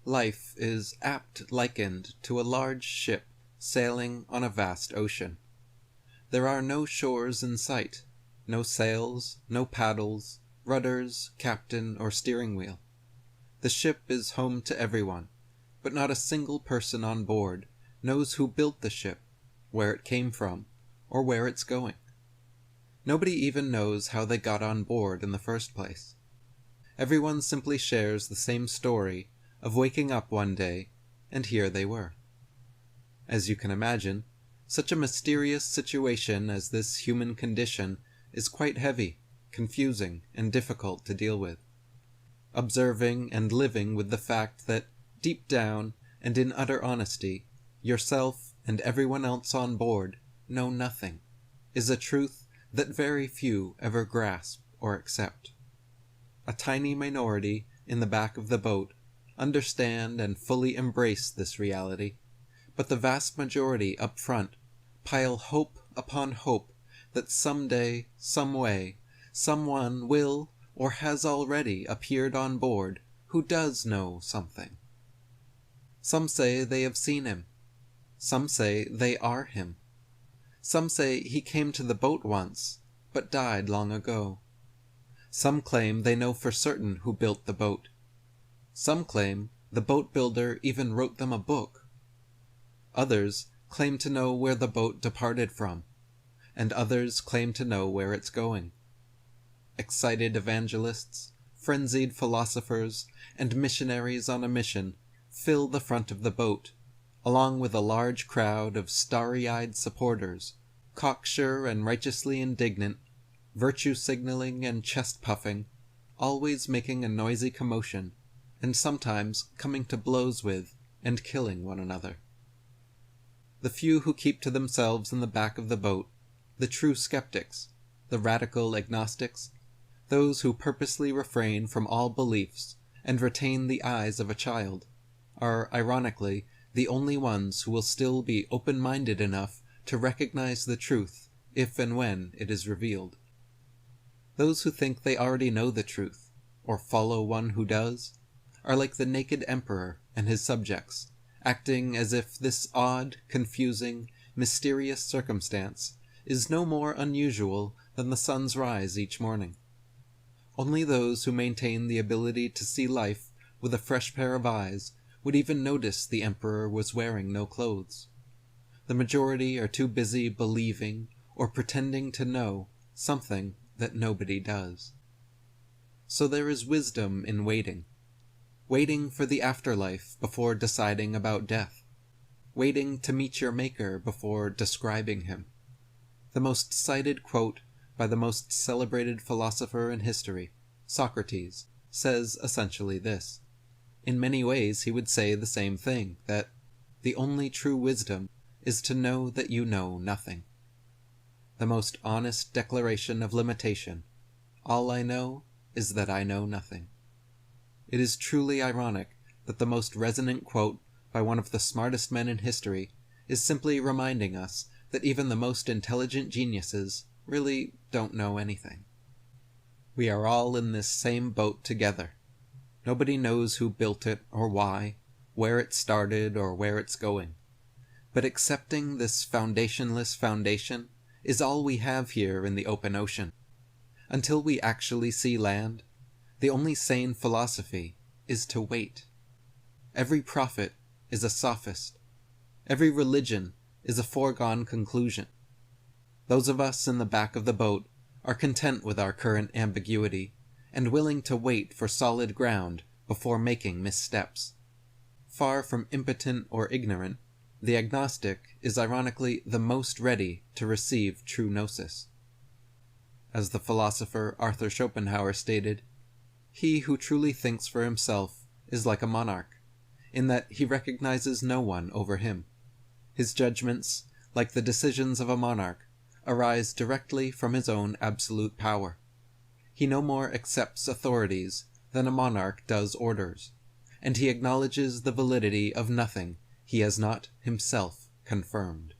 Life is apt likened to a large ship sailing on a vast ocean. There are no shores in sight, no sails, no paddles, rudders, captain, or steering wheel. The ship is home to everyone, but not a single person on board knows who built the ship, where it came from, or where it's going. Nobody even knows how they got on board in the first place. Everyone simply shares the same story of waking up one day, and here they were. As you can imagine, such a mysterious situation as this human condition is quite heavy, confusing, and difficult to deal with. Observing and living with the fact that, deep down and in utter honesty, yourself and everyone else on board know nothing, is a truth that very few ever grasp or accept. A tiny minority in the back of the boat understand and fully embrace this reality, but the vast majority up front pile hope upon hope that someday, some way, someone will or has already appeared on board who does know something. Some say they have seen him. Some say they are him. Some say he came to the boat once, but died long ago. Some claim they know for certain who built the boat. Some claim the boat builder even wrote them a book. Others claim to know where the boat departed from, and others claim to know where it's going. Excited evangelists, frenzied philosophers, and missionaries on a mission fill the front of the boat, along with a large crowd of starry-eyed supporters, cocksure and righteously indignant, virtue-signaling and chest-puffing, always making a noisy commotion, and sometimes coming to blows with and killing one another. The few who keep to themselves in the back of the boat, the true skeptics, the radical agnostics, those who purposely refrain from all beliefs and retain the eyes of a child, are, ironically, the only ones who will still be open-minded enough to recognize the truth if and when it is revealed. Those who think they already know the truth, or follow one who does, are like the naked emperor and his subjects, acting as if this odd, confusing, mysterious circumstance is no more unusual than the sun's rise each morning. Only those who maintain the ability to see life with a fresh pair of eyes would even notice the emperor was wearing no clothes. The majority are too busy believing or pretending to know something that nobody does. So there is wisdom in waiting. Waiting for the afterlife before deciding about death. Waiting to meet your maker before describing him. The most cited quote by the most celebrated philosopher in history, Socrates, says essentially this. In many ways he would say the same thing, that the only true wisdom is to know that you know nothing. The most honest declaration of limitation. All I know is that I know nothing. It is truly ironic that the most resonant quote by one of the smartest men in history is simply reminding us that even the most intelligent geniuses really don't know anything. We are all in this same boat together. Nobody knows who built it or why, where it started or where it's going. But accepting this foundationless foundation is all we have here in the open ocean. Until we actually see land, the only sane philosophy is to wait. Every prophet is a sophist. Every religion is a foregone conclusion. Those of us in the back of the boat are content with our current ambiguity and willing to wait for solid ground before making missteps. Far from impotent or ignorant, the agnostic is ironically the most ready to receive true gnosis. As the philosopher Arthur Schopenhauer stated, he who truly thinks for himself is like a monarch, in that he recognizes no one over him. His judgments, like the decisions of a monarch, arise directly from his own absolute power. He no more accepts authorities than a monarch does orders, and he acknowledges the validity of nothing he has not himself confirmed.